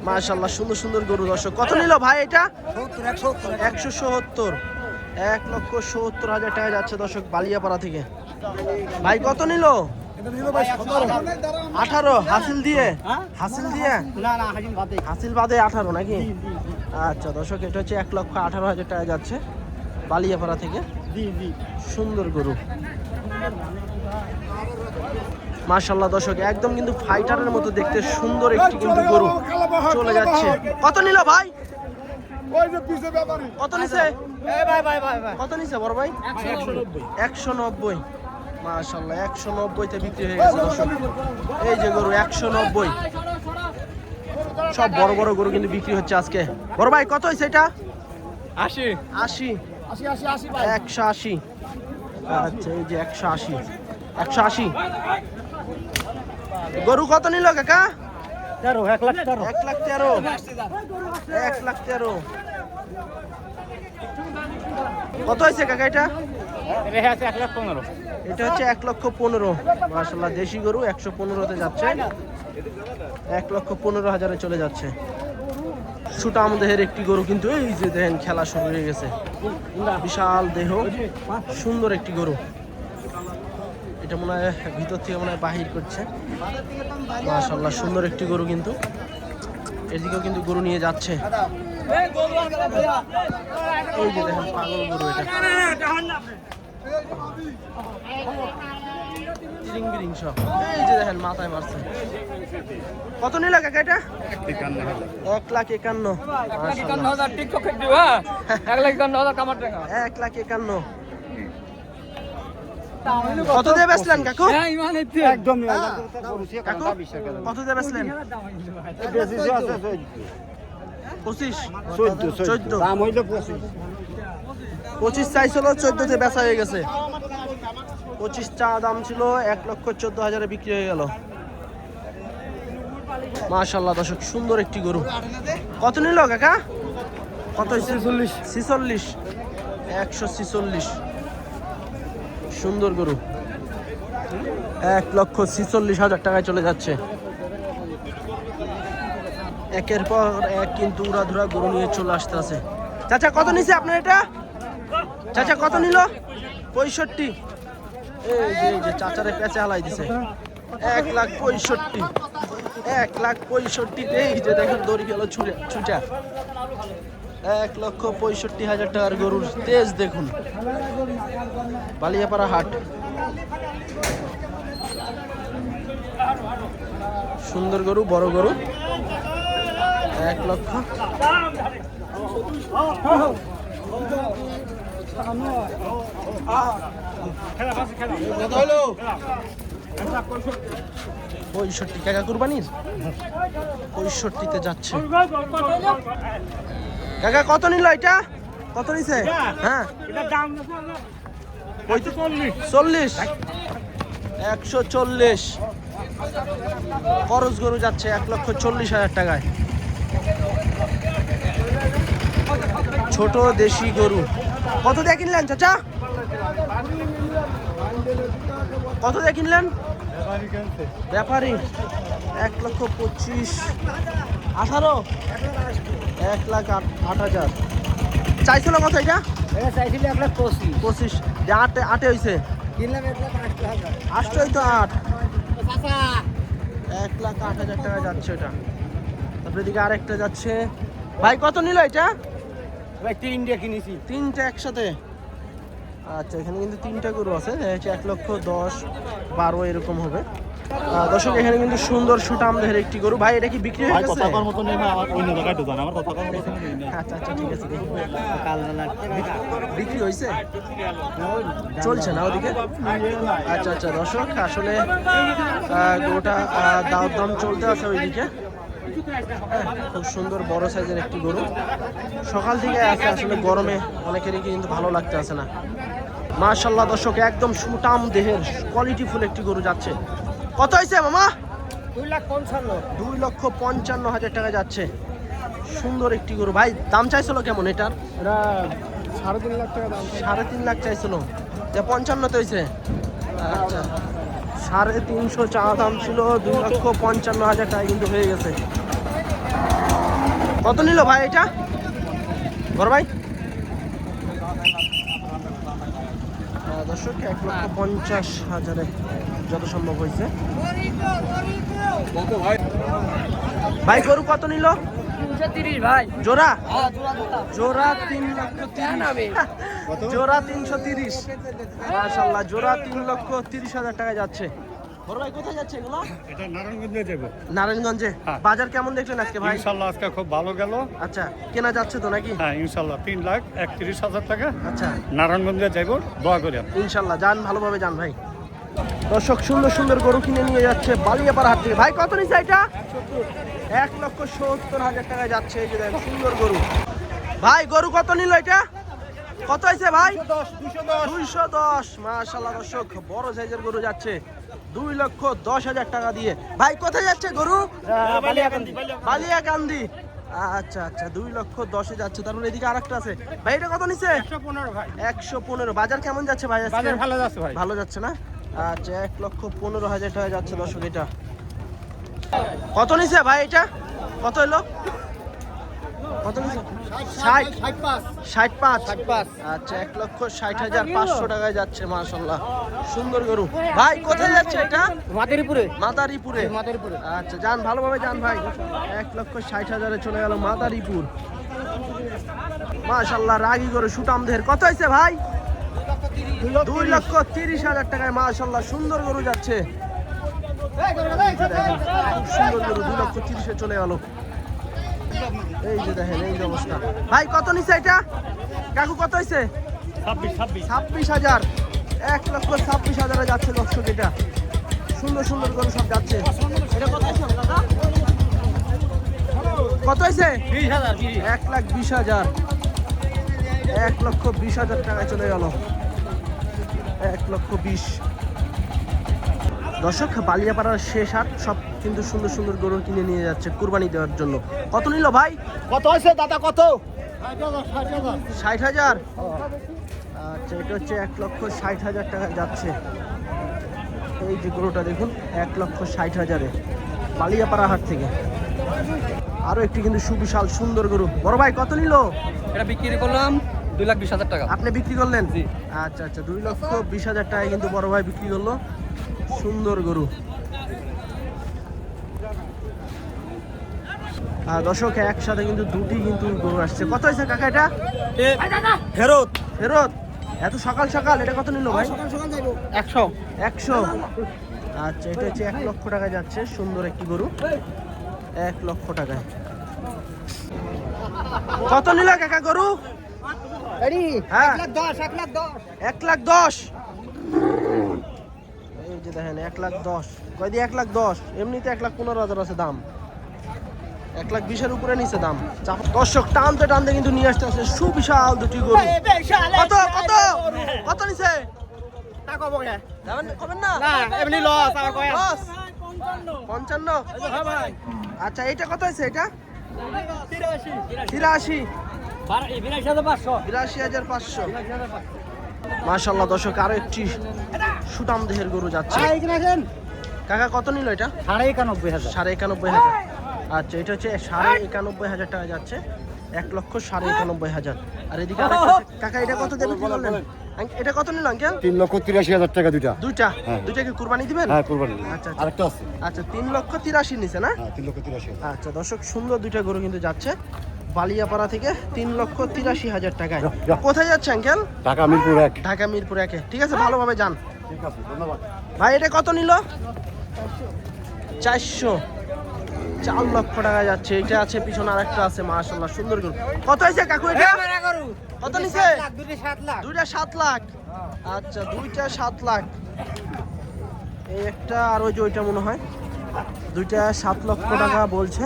মাশাআল্লাহ সুন্দর সুন্দর গরু দর্শক। কত নিল ভাই এটা? 170। 1,70,000 টাকা যাচ্ছে দর্শক বালিয়াপাড়া থেকে। ভাই কত নিল? 18 হাসিল দিয়ে? হাসিল দিয়ে হাসিল বাদে 18 নাকি? আচ্ছা দর্শক এটা হচ্ছে 1,18,000 টাকা যাচ্ছে বালিয়াপাড়া থেকে। সুন্দর গরু মাশাআল্লাহ দর্শক, একদম কিন্তু ফাইটারের মতো দেখতে সুন্দর একটি কিন্তু গরু চলে যাচ্ছে। কত নিল ভাই? কত নিছে? কত নিছে বড় ভাই? 190। মাশাআল্লাহ 190 তে বিক্রি হয়ে গেছে দর্শক। এই যে গরু 190। সব বড় বড় গরু কিন্তু বিক্রি হচ্ছে আজকে। বড় ভাই কত হইছে এটা? 80। 180। আচ্ছা এই যে 180। গরু কত নিল কাকা? 1,13,000। কত হয়েছে কাকা এটা? এটা হচ্ছে 1,15,000। মাশাআল্লাহ দেশি গরু 115-তে যাচ্ছে, 1,15,000-এ চলে যাচ্ছে। সুটাম দেহের একটি গরু কিন্তু এই যে দেখেন খেলা শুরু হয়ে গেছে। বিশাল দেহ, সুন্দর একটি গরু। এটা মনে হয় ভিতর থেকে মনে হয় বাহির করছে। মাশাআল্লাহ সুন্দর একটি গরু কিন্তু। এদিকেও কিন্তু গরু নিয়ে যাচ্ছে। এই যে দেখেন পাগল গরু এটা। এই যে দেখেন মাথায় মারছে। কত নিল কাকা এটা? 1,51,000। 1,51,000। কত দিয়ে বেচলেন কাকু? কত দিয়ে বেচলেন? 25, 14। 25 চাইছিল, 14-তে বেচা হয়ে গেছে। 25 চা দাম ছিল, 1,14,000-এ বিক্রি হয়ে গেল। মাশাআল্লাহ দর্শক সুন্দর একটি গরু। কত নিল কাকা? কত? 46। 146। সুন্দর গরু 1,46,000 টাকায় চলে যাচ্ছে। একের পর এক কিন্তু উড়াধুরা গরু নিয়ে চলে আসতে আছে। চাচা কত নিছে আপনার এটা? চাচা কত নিল? 65। এই যে চাচারে পেঁচে হালাই দিছে। 1,65,000। 1,65,000 এই যে দেখেন দড়ি গেল ছুটা। 1,65,000 টাকার গরুর তেজ দেখুন। বালিয়াপাড়া হাট। সুন্দর গরু, বড় গরু। 1 লক্ষ। পঁয়ষট্টি টাকা কুরবানির 65-তে যাচ্ছে। কাকা কত নিল এটা? কত নিছে? হ্যাঁ 40। 140। খরচ গরু যাচ্ছে 1,40,000 টাকায়। ছোট দেশি গরু কত দিয়ে কিনলেন চাচা? কত দিয়ে কিনলেন? ব্যাপারী 1,25,000। 18। 1,08,000 চাইছিল। কত এটা? চাইছিল 1,25,000। যে আটে হয়েছে। কিনলাম 1,08,000। 8 তো 8। 1,08,000 টাকা যাচ্ছে এটা। তারপরে এদিকে আরেকটা যাচ্ছে। ভাই কত নিল এটা? ভাই 3টা কিনেছি। 3টা একসাথে? আচ্ছা এখানে কিন্তু 3টা গরু আছে। 1,10,000, 12 এরকম হবে। দর্শক এখানে কিন্তু সুন্দর সুটাম দেহের একটি গরু। ভাই এটা কি বিক্রি হয়ে গেছে? কথা কর মত নেই, আমার অন্য জায়গায় তো জানা, আমার কথা কর মত নেই না। আচ্ছা ঠিক আছে। কালবেলা বিক্রি হয়েছে? চলছে না ওদিকে? আচ্ছা দর্শক আসলে গরুটা দাম দাম চলতে আছে ওইদিকে। খুব সুন্দর বড় সাইজের একটি গরু। সকাল থেকে আছে, আসলে গরমে অনেকেরই কিন্তু ভালো লাগতে আছে না। মাশাআল্লাহ দর্শক একদম সুটাম দেহের কোয়ালিটি ফুল একটি গরু যাচ্ছে। কত হয়েছে মামা? 2,55,000। 2,55,000 টাকা যাচ্ছে। সুন্দর একটি গরু। ভাই দাম চাইছিল কেমন এটার? এটা 3.5 লাখ টাকা দাম। 3.5 লাখ চাইছিল, 55 হয়েছে। আচ্ছা 350 চা দাম ছিল, 2,55,000 টাকা কিন্তু হয়ে গেছে। কত নিল ভাই এটা বড় ভাই? দর্শক 1,50,000 যত সম্ভব হয়েছে। ভাই গরু কত নিল? 330 ভাই। জোড়া জোড়া জোড়া 3,30,000 জোড়া 330। মাশাআল্লাহ জোড়া 3,30,000 টাকা যাচ্ছে। বড় ভাই কোথায় যাচ্ছে এগুলো? এটা নারায়ণগঞ্জে যাবো। নারায়ণগঞ্জে। হ্যাঁ। বাজার কেমন দেখলেন আজকে ভাই? ইনশাল্লাহ আজকে খুব ভালো গেল। আচ্ছা কেনা যাচ্ছে তো নাকি? হ্যাঁ ইনশাল্লাহ 3,31,000 টাকা আচ্ছা নারায়ণগঞ্জে যাইব, দোয়া করি। ইনশাল্লাহ যান, ভালোভাবে যান ভাই। দর্শক সুন্দর সুন্দর গরু কিনে নিয়ে যাচ্ছে বালিয়াপাড়া হাট থেকে। ভাই কত নিচ্ছে এটা? 1,70,000 টাকা যাচ্ছে। এই যে দেখেন সুন্দর গরু। ভাই গরু কত নিল এটা? কত হয়েছে ভাই? 210। মাশাআল্লাহ দর্শক বড় সাইজের গরু যাচ্ছে 2,10,000 টাকা দিয়ে। ভাই কোথায় যাচ্ছে গরু? বালিয়াকান্দি। আচ্ছা আচ্ছা 2,10,000 যাচ্ছে। তারপর এদিকে আরেকটা আছে। ভাই এটা কত নিচ্ছে? 115 ভাই। 115। বাজার কেমন যাচ্ছে ভাই আজকে? বাজার ভালো যাচ্ছে ভাই। ভালো যাচ্ছে না? আচ্ছা 1,15,000 টাকা যাচ্ছে দর্শক এটা। কত নিছে ভাই এটা? কত হলো? কত নিছে? 65। আচ্ছা 1,60,500 টাকায় যাচ্ছে। মাশাআল্লাহ সুন্দর গরু। ভাই কোথায় যাচ্ছে এটা? মাদারীপুরে। মাদারীপুরে। আচ্ছা যান, ভালোভাবে যান ভাই। 1,60,000 চলে গেল মাদারীপুর। মাশাআল্লাহ রাগী গরু সুটামদের। কত হয়েছে ভাই? 2,30,000 টাকায়। মাশাআল্লাহ সুন্দর গরু যাচ্ছে। সুন্দর গরু 2,30,000 চলে গেল। এই যে দেখেন এই যে অবস্থা। ভাই কত নিছে এটা? কাকু কত হয়েছে? 26,000। 1,26,000 যাচ্ছে দর্শক এটা। সুন্দর সুন্দর গরু সব যাচ্ছে। এটা কত হয়েছে দাদা? কত হয়েছে? 1,20,000। 1,20,000 টাকায় চলে গেল। 1,20,000। দর্শক বালিয়াপাড়ার শেষ হাট, সব কিন্তু সুন্দর সুন্দর গরু কিনে নিয়ে যাচ্ছে কুরবানি দেওয়ার জন্য। কত নিল ভাই? কত হয়েছে দাদা? কত? 60,000। আচ্ছা এটা হচ্ছে 1,60,000 টাকা যাচ্ছে। এই যে গরুটা দেখুন 1,60,000-এ বালিয়াপাড়া হাট থেকে। আরো একটি কিন্তু সুবিশাল সুন্দর গরু। বড় ভাই কত নিল? এটা বিক্রি করলাম 2,20,000 টাকা। আপনি বিক্রি করলেন? আচ্ছা আচ্ছা 2,20,000 টাকায় কিন্তু বড় ভাই বিক্রি করলো সুন্দর গরু। দর্শক একসাথে কিন্তু দুটি কিন্তু গরু আসছে। কত হয়েছে কাকা এটা? ফেরত। ফেরত? এত সকাল সকাল এটা কত নিল ভাই? 100। 100। আচ্ছা এটা হচ্ছে 1,00,000 টাকা যাচ্ছে। সুন্দর একটি গরু 1,00,000 টাকায়। কত নিল কাকা গরু? হ্যাঁ 1,10,000। এই যে দেখেন 1,10,000। কয় দিয়ে 1,10,000? এমনিতে 1,15,000 আছে দাম। 1,20,000 উপরে নিচে দাম। দর্শক টানতে টানতে কিন্তু নিয়ে আসতে আসছে সুবিশাল দুটি গরু। কত কত কত নিছে? কবেন না? এমনি লস আর কয় লস 55। আচ্ছা এটা কত হয়েছে এটা? 83। 82,500। মাশাআল্লাহ দর্শক আরো একটি সুটাম দেহের গরু যাচ্ছে। কাকা কত নিল এটা? 91,500। আচ্ছা এটা হচ্ছে 91,500 টাকা যাচ্ছে। 1,91,500। আর এদিকে কাকা এটা কত দেবে কি বললেন? এটা কত নিল আঙ্কেল? 3,83,000 টাকা দুইটা। দুইটা কি কুরবানি দিবেন? হ্যাঁ কুরবানি। আচ্ছা আরেকটা আছে। আচ্ছা 3,83,000 নিছে না? হ্যাঁ 3,83,000। আচ্ছা দর্শক সুন্দর দুইটা গরু কিন্তু যাচ্ছে বালিয়াপাড়া থেকে 3,83,000 টাকায়। কোথায় যাচ্ছে আঙ্কেল? ঢাকা মিরপুর 1। ঢাকা মিরপুর 1-এ। ঠিক আছে ভালোভাবে যান। ঠিক আছে ধন্যবাদ। ভাই এটা কত নিল? 400। 4,00,000 টাকা যাচ্ছে। এটা আছে পিছনে আরেকটা আছে। মাশাআল্লাহ সুন্দর গরু। কত হয়েছে কাকু এটা? কত নিছে? দুইটা 7 লাখ। আচ্ছা দুইটা 7 লাখ। এই একটা আর ওই যে ওইটা মনে হয় দুইটা 7,00,000 টাকা বলছে।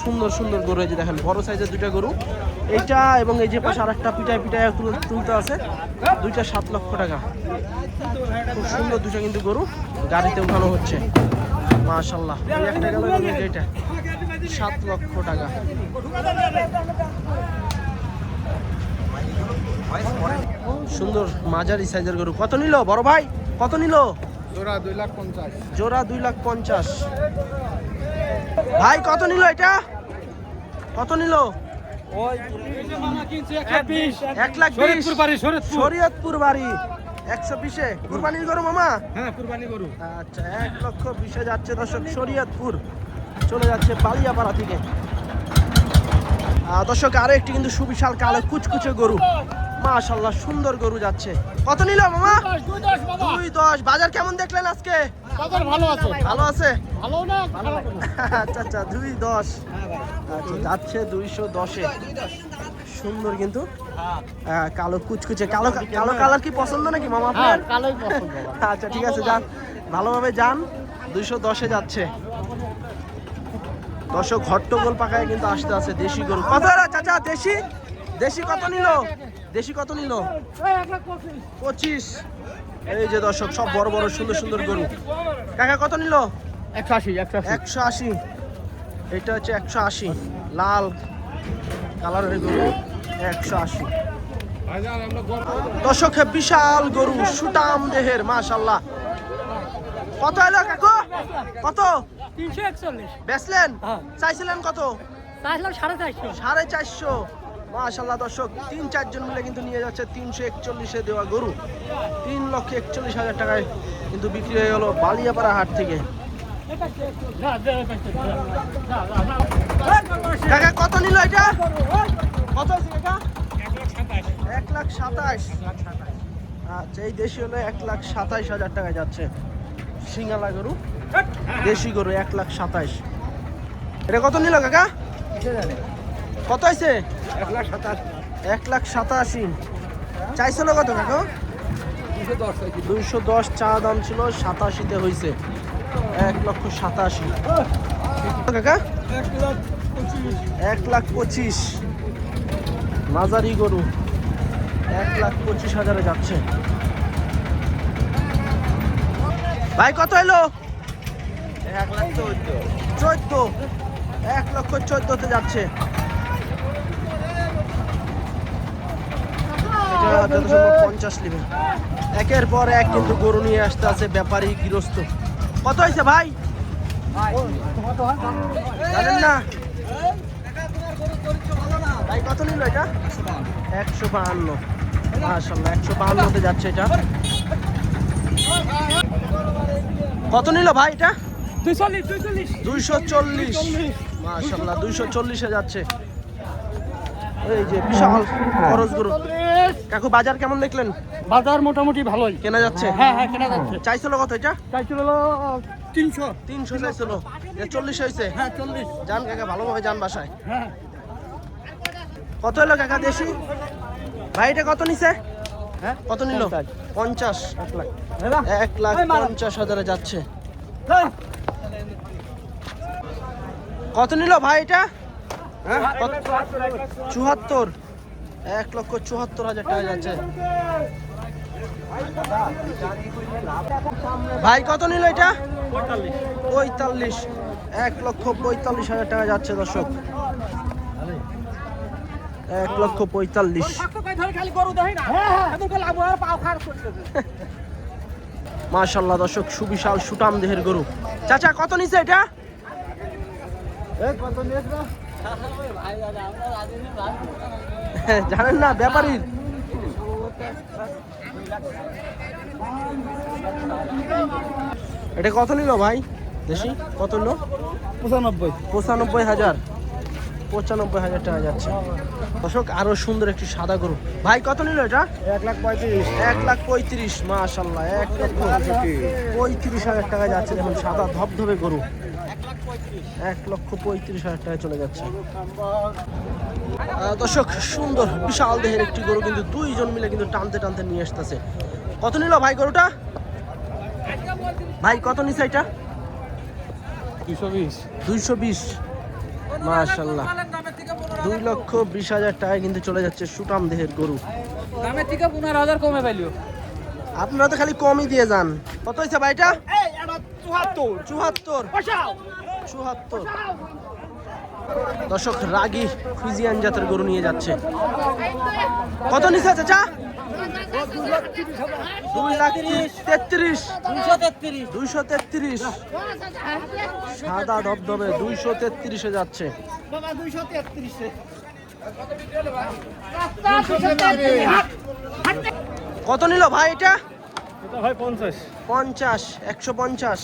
সুন্দর সুন্দর গরু। এই যে দেখেন বড় সাইজের দুইটা গরু। এইটা এবং এই যে পাশে আরেকটা পিটায় পিটায় তুলতে আছে। দুইটা 7,00,000 টাকা। খুব সুন্দর দুইটা কিন্তু গরু গাড়িতে উঠানো হচ্ছে। মাশাআল্লাহ এই একটা গেল এবং এই যে এটা 7,00,000 টাকা। সুন্দর মাঝারি সাইজের গরু। কত নিল বড় ভাই? কত নিল? জোড়া 2,50,000। জোড়া 2,50,000। ভাই কত নিল এটা? কত নিল? ওই 1,20,000। শরীয়তপুর বাড়ি 120-এ কুরবানির গরু মামা। হ্যাঁ, কুরবানি গরু। আচ্ছা 1,20,000 যাচ্ছে দর্শক, শরীয়তপুর চলে যাচ্ছে বালিয়াপাড়া থেকে। দর্শক আরো একটি কিন্তু সুবিশাল কালো কুচকুচে গরু, মাশাআল্লাহ সুন্দর গরু যাচ্ছে। কত নিল মামা? 2,10। বাজার কেমন দেখলেন আজকে? ভালো আছে। ভালো আছে। ভালো না? আচ্ছা আচ্ছা 2,10। আচ্ছা যাচ্ছে 210-এ। সুন্দর কিন্তু কালো কুচকুচে। কালো কালো কালার কি পছন্দ নাকি মামা আপনার? কালোই পছন্দ। আচ্ছা ঠিক আছে, যান ভালোভাবে যান। 210-এ যাচ্ছে দর্শক। হট্টগোল পাকায় কিন্তু আসতে আছে দেশি গরু। কত চাচা দেশি? দেশি কত নিল? দেশি কত নিল? 25। এই যে দর্শক সব বড় বড় সুন্দর সুন্দর গরু। কাকা কত নিল? 180। এটা হচ্ছে 180, লাল কালারের গরু 180। দর্শক বিশাল গরু সুটাম দেহের, মাশাআল্লাহ। কত এলো কাকু? কত? 341। বেচলেন? হ্যাঁ। চাইছিলেন কত? চাইছিলাম 450। 450। মাশাআল্লাহ দর্শক 3-4 জন মিলে কিন্তু নিয়ে যাচ্ছে 341-এ দেওয়া গরু। 3,41,000 টাকায় কিন্তু বিক্রি হয়ে গেল বালিয়াপাড়া হাট থেকে। কাকা কত নিল এটা? কত আছে কাকা? 1,27,000। আচ্ছা এই দেশি হলো 1,27,000 টাকায় যাচ্ছে। সিঙ্গালা গরু, দেশি গরু 1,27,000। এটা কত নিল কাকা? কত হয়েছে? 1,87,000। চাইছিল কত কাকা? 210 চা দাম ছিল, 87-তে হয়েছে 1,87,000। কাকা 1,25,000 মাঝারি গরু 1,25,000-এ যাচ্ছে। ভাই কত এলো? 1,14,000। 1,14,000-তে যাচ্ছে। এটা 50 নেবে। একের পর এক কিন্তু গরু নিয়ে আসতে আছে ব্যাপারী গৃহস্থ। কত হয়েছে ভাই? জানেন না ভাই কত নিল এটা? 152। মাশাআল্লাহ 152-তে যাচ্ছে এটা। কত নিল ভাই এটা? 240। মাশাআল্লাহ 240-এ যাচ্ছে। এই যে বিশাল খরচ গরু। কাকু বাজার কেমন দেখলেন? বাজার মোটামুটি ভালোই কেনা যাচ্ছে। হ্যাঁ কেনা যাচ্ছে। চাইছিল কত এটা? চাইছিল 300 চাইছিল। 40 হয়েছে। হ্যাঁ 40। যান কাকা ভালোভাবে যান বাসায়। হ্যাঁ কত হলো কাকা দেশি? ভাই এটা কত নিছে? হ্যাঁ কত নিল? 50। 1,50,000-এ যাচ্ছে। কত নিল ভাই এটা? 74। 1,74,000 টাকা যাচ্ছে। ভাই কত নিল এটা? 45। 1,45,000 টাকা যাচ্ছে দর্শক। 1,45,000। মাশাআল্লাহ দর্শক সুবিশাল সুটাম দেহের গরু। চাচা কত নিছে এটা? জানেন না ব্যাপারী? এটা কত নিল ভাই দেশি? কত নিল? 95,000। 95,000 টাকা যাচ্ছে দর্শক। আরো সুন্দর একটি সাদা গরু। ভাই কত নিল এটা? 1,35,000। মাশাআল্লাহ 1,35,000 টাকা যাচ্ছে। দেখুন সাদা ধবধবে গরু 1,35,000 টাকা চলে যাচ্ছে দর্শক। সুন্দর বিশাল দেহের একটি গরু কিন্তু 2 জন মিলে কিন্তু টানতে টানতে নিয়ে আসতেছে। কত নিল ভাই গরুটা? ভাই কত নিছে এটা? 220। মাশাআল্লাহ 2,20,000 টাকা কিন্তু চলে যাচ্ছে সুটাম দেহের গরু। দামের থেকে 15,000 কমে পাইলো। আপনারা তো খালি কমই দিয়ে যান। কত হয়েছে ভাই এটা? 74। দর্শক রাগী ফ্রিজিয়ান জাতের গরু নিয়ে যাচ্ছে। কত নিচে চাচা? 2,33,000। 233 সাদা ধবধবে 233-এ যাচ্ছে। কত নিল ভাই এটা? ভাই 50। 50, 150,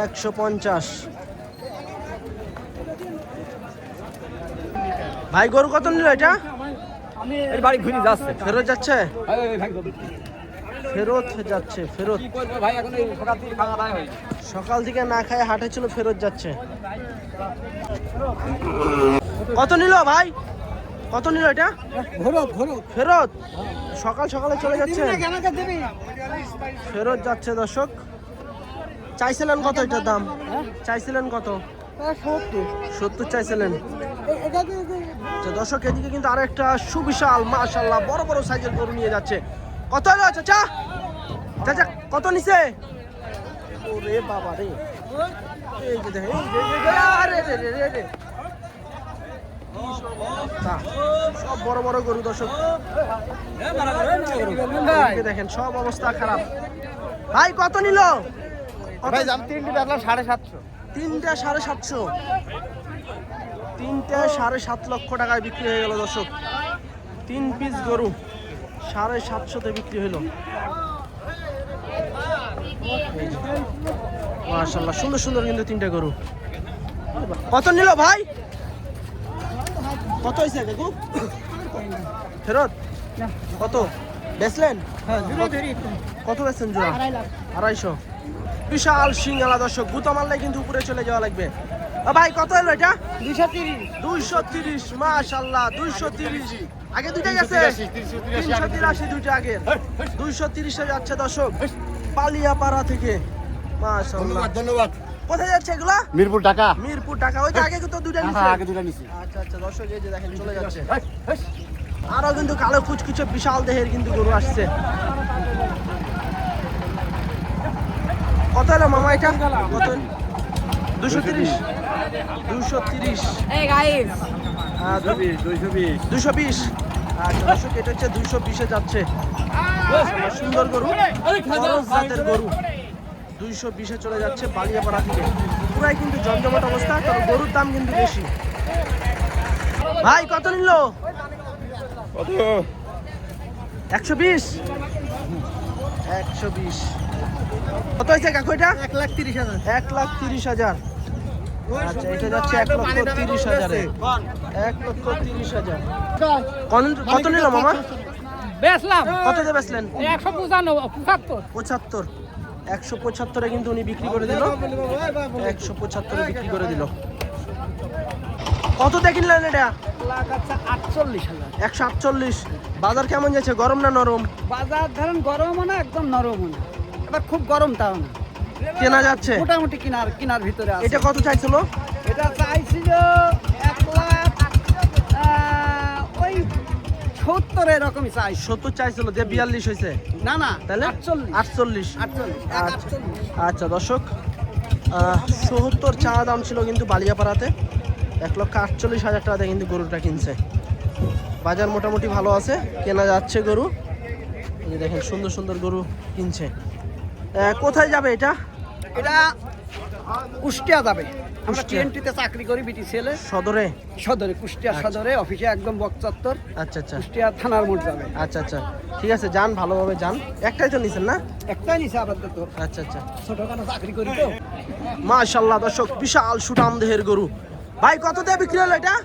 150। ভাই গরু কত নিল এটা? এই বাড়ি ঘুরে যাচ্ছে ফেরত যাচ্ছে, ভাই ফেরত যাচ্ছে, ফেরত। কি করবে ভাই, এখন এই সকাল থেকে খাওয়া দাওয়া হয় সকাল থেকে না খায় হাটে ছিল, ফেরত যাচ্ছে। কত নিল ভাই? কত নিল এটা? ফেরত সকাল সকালে চলে যাচ্ছে, ফেরত যাচ্ছে। দর্শক চাইছিলেন কত এটার দাম? চাইছিলেন কত? 70 চাইছিলেন। আচ্ছা দর্শক, এদিকে কিন্তু আরেকটা সুবিশাল মাশাআল্লাহ বড় বড় সাইজের গরু নিয়ে যাচ্ছে। কত হলো চাচা? চাচা কত নিছে? ওরে বাবা রে, এই যে দেখেন, আরে রে রে রে রে, সব বড় বড় গরু দর্শক, দেখেন সব অবস্থা খারাপ। ভাই কত নিল? ভাই দাম 3টি দেখলাম 750। 3টা 750, 3টে 7.5 লক্ষ টাকায় বিক্রি হয়ে গেল দর্শক। 3 পিস গরু 750-তে বিক্রি হলো। মাশাআল্লাহ সুন্দর সুন্দর কিন্তু 3টে গরু। কত নিল ভাই? কত হয়েছে কাকু? ফেরত কত বেচলেন? কত বেচছেন জোড়া? 250। বিশাল সিংহালা দর্শক, গুতা মারলে কিন্তু উপরে চলে যাওয়া লাগবে। ভাই কত হলো এটা? 230। মাশাআল্লাহ 230। আগে দুইটা গেছে 383, দুইটা আগে 230-এ যাচ্ছে দর্শক পালিয়াপাড়া থেকে। মাশাআল্লাহ ধন্যবাদ। কোথায় যাচ্ছে এগুলা? মিরপুর ঢাকা। মিরপুর টাকা। ওই যে আগে তো দুইটা নিছে। হ্যাঁ আগে দুটো নিছি। আচ্ছা আচ্ছা দর্শক, এই যে দেখেন চলে যাচ্ছে। আরো কিন্তু কালো কুচকুচে বিশাল দেহের কিন্তু গরু আসছে। কত হলো মামা এটা? কত? 230। 230। এই গাইস 220। আচ্ছা দর্শক, এটা হচ্ছে 220-এ যাচ্ছে। সুন্দর গরু, খরচ জাতের গরু 220-এ চলে যাচ্ছে বালিয়াপাড়া থেকে। পুরাই কিন্তু জমজমাট অবস্থা, তবে গরুর দাম কিন্তু বেশি। ভাই কত নিল? 120। 120। কত হয়েছে কাকু এটা? 1,30,000। 1,30,000। আচ্ছা এটা যাচ্ছে 1,30,000-এ। 1,30,000। কত নিল মামা? বেচলাম কত দিয়ে বেচলেন? 195 75। 175-এ কিন্তু উনি বিক্রি করে দিল। 175-এ বিক্রি করে দিল। কত দিয়ে কিনলেন এটা? 48,000। 148। বাজার কেমন যাচ্ছে, গরম না নরম? বাজার ধরেন গরমও না একদম নরমও না, এবার খুব গরম তাও না, কেনা যাচ্ছে মোটামুটি কেনার ভিতরে আছে। এটা কত চাইছিল? এটা চাইছিল 1,00,000 ওই 70 এরকমই চাই। 70 চাইছিল, দিয়ে 42 হয়েছে। না না তাহলে 48। 48। আচ্ছা দর্শক, 70 চা দাম ছিল কিন্তু বালিয়াপাড়াতে। 1,48,000 টাকাতে কিন্তু গরুটা কিনছে। বাজার মোটামুটি ভালো আছে, কেনা যাচ্ছে গরু। এই যে দেখেন সুন্দর সুন্দর গরু কিনছে। কোথায় যাবে এটা? এটা কুষ্টিয়া যাবে। আমরা কুষ্টিয়া। টিএনটিতে চাকরি করি, বিটি ছেলে। সদরে? সদরে, কুষ্টিয়া সদরে অফিসে একদম বকচত্বর। আচ্ছা আচ্ছা কুষ্টিয়া থানার মোড় যাবে। আচ্ছা আচ্ছা ঠিক আছে, যান ভালোভাবে যান। একটাই তো নিছেন না? একটাই নিছে আপাতত, আচ্ছা আচ্ছা ছোটখাটো চাকরি করি তো। মাশাআল্লাহ দর্শক, বিশাল সুঠাম দেহের গরু। ভাই কত দিয়ে বিক্রি হলো এটা?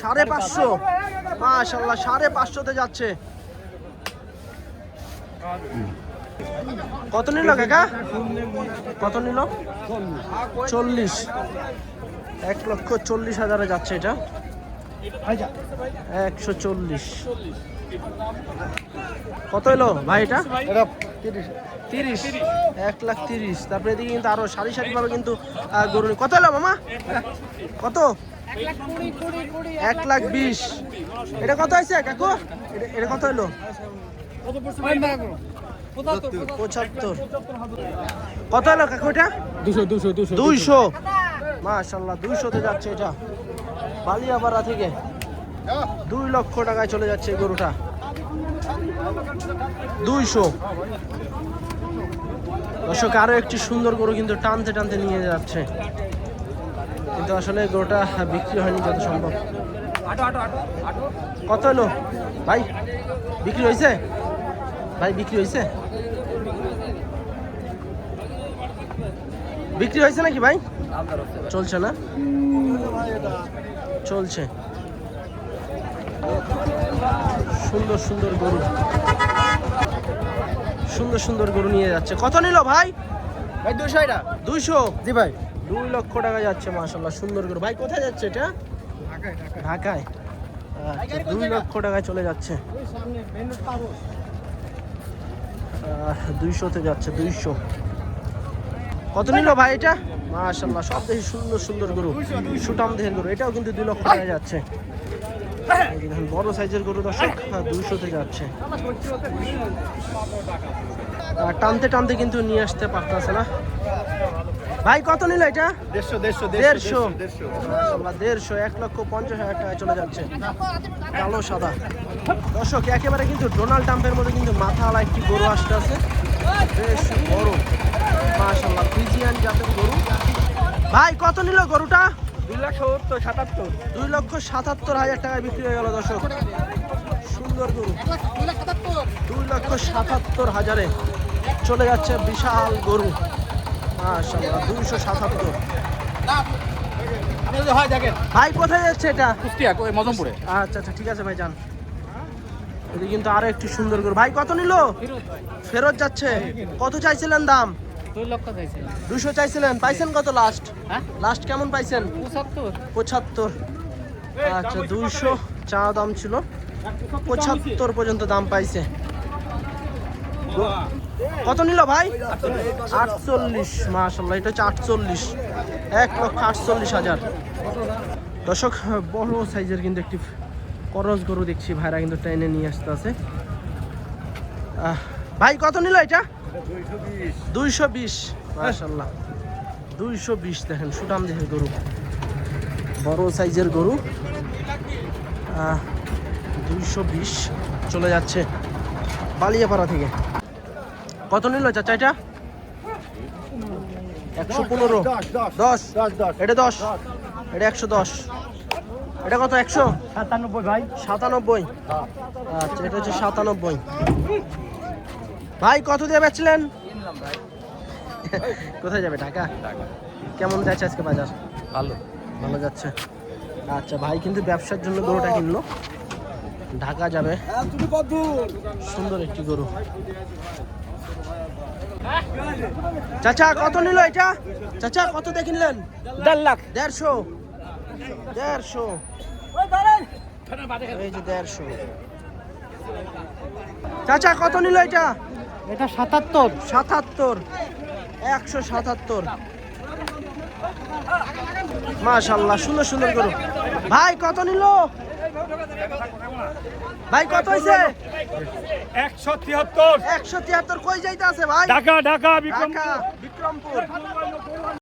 550। মাশাআল্লাহ 550-তে যাচ্ছে। কত নিল কাকা? কত নিল? 40। 1,40,000-এ যাচ্ছে এটা। 140। কত এলো ভাই এটা? 30। 1,30,000। তারপরে এদিকে কিন্তু আরো সারি সারি ভাবে কিন্তু গরু। কত এলো মামা? কত? 1,20,000। এটা কত হয়েছে কাকু? এটা কত এলো? 75। কত এলো কাকু এটা? 200। 200। মাশাআল্লাহ 200-তে যাচ্ছে এটা। বালিয়াপাড়া থেকে 2 লক্ষ টাকায় চলে যাচ্ছে এই গরুটা। 200। দর্শক আরো একটি সুন্দর গরু কিন্তু টানতে টানতে নিয়ে যাচ্ছে, কিন্তু আসলে গরুটা বিক্রি হয়নি যত সম্ভব। কত হলো ভাই? বিক্রি হয়েছে ভাই? বিক্রি হয়েছে? বিক্রি হয়েছে নাকি ভাই? চলছে না? চলছে। সুন্দর সুন্দর গরু, সুন্দর সুন্দর গরু নিয়ে যাচ্ছে। কত নিল ভাই? ভাই 200 এটা। 200? জি ভাই। 2 লক্ষ টাকা যাচ্ছে মাশাআল্লাহ, সুন্দর গরু। ভাই কোথায় যাচ্ছে এটা? ঢাকায়। আচ্ছা, 2 লক্ষ টাকায় চলে যাচ্ছে। 200-তে যাচ্ছে, 200। কত নিল ভাই এটা? মাশাআল্লাহ, সব দেখি সুন্দর সুন্দর গরু, সুটাম দেহের গরু। এটাও কিন্তু 2 লক্ষ টাকায় যাচ্ছে। এই যে দেখুন বড় সাইজের গরু দর্শক, 200-তে যাচ্ছে। টানতে টানতে কিন্তু নিয়ে আসতে পারতেছে না। ভাই কত নিল এটা? 150। মাশাআল্লাহ 150, 1,50,000 টাকায় চলে যাচ্ছে। কালো সাদা। দর্শক একেবারে কিন্তু ডোনাল্ড ট্রাম্পের মধ্যে কিন্তু মাথাওয়ালা একটি গরু আসতে আছে, বেশ বড় মাশাআল্লাহ, ফ্রিজিয়ান জাতের গরু। ভাই কত নিল গরুটা? 2,77,000। 2,77,000 টাকায় বিক্রি হয়ে গেল দর্শক। সুন্দর গরু, 2,77,000-এ চলে যাচ্ছে বিশাল গরু মাশাআল্লাহ, 277। ভাই কোথায় যাচ্ছে এটা? কুষ্টিয়া মজমপুরে। আচ্ছা আচ্ছা, ঠিক আছে ভাই যান। এদিকে কিন্তু আরো একটি সুন্দর গরু। ভাই কত নিল? ফেরত যাচ্ছে। কত চাইছিলেন দাম? 2 লক্ষ চাইছে। 200 চাইছিলেন, পাইছেন কত লাস্ট? হ্যাঁ? লাস্ট কেমন পাইছেন? 75। 75। আচ্ছা, 200 চা দাম ছিল, 75 পর্যন্ত দাম পাইছে। কত নিল ভাই? 48। মাশাআল্লাহ, এটা হচ্ছে 48, 1,48,000। দর্শক বড় সাইজের কিন্তু একটি করস গরু দেখছি, ভাইরা কিন্তু ট্রেনে নিয়ে আসতে আছে। ভাই কত নিল এটা? 220। মাশাআল্লাহ 220। দেখেন সুটাম দেহের গরু, বড় সাইজের গরু। 220 চলে যাচ্ছে বালিয়াপাড়া থেকে। কত নিল চাচা এটা? 115। 10। এটা 10, এটা 110। এটা কত? 97 ভাই। 97। আচ্ছা, এটা হচ্ছে 97। ভাই কত দিয়ে বেচলেন? কোথায় যাবে? ঢাকা। কেমন যাচ্ছে আজকে বাজার? ভালো। ভালো যাচ্ছে। আচ্ছা, ভাই কিন্তু ব্যবসার জন্য গরুটা কিনলো, ঢাকা যাবে। সুন্দর একটি গরু। চাচা কত নিল এটা? চাচা কত দিয়ে কিনলেন? 1.5 লাখ। 150। 150। এই যে 150। চাচা কত নিল এটা? এটা 77। 77। 177। মাশাআল্লাহ, সুন্দর সুন্দর গরু। ভাই কত নিল? ভাই কত হয়েছে? 173। 173। কই যাইতে আছে ভাই? ঢাকা ঢাকা বিক্রমপুর।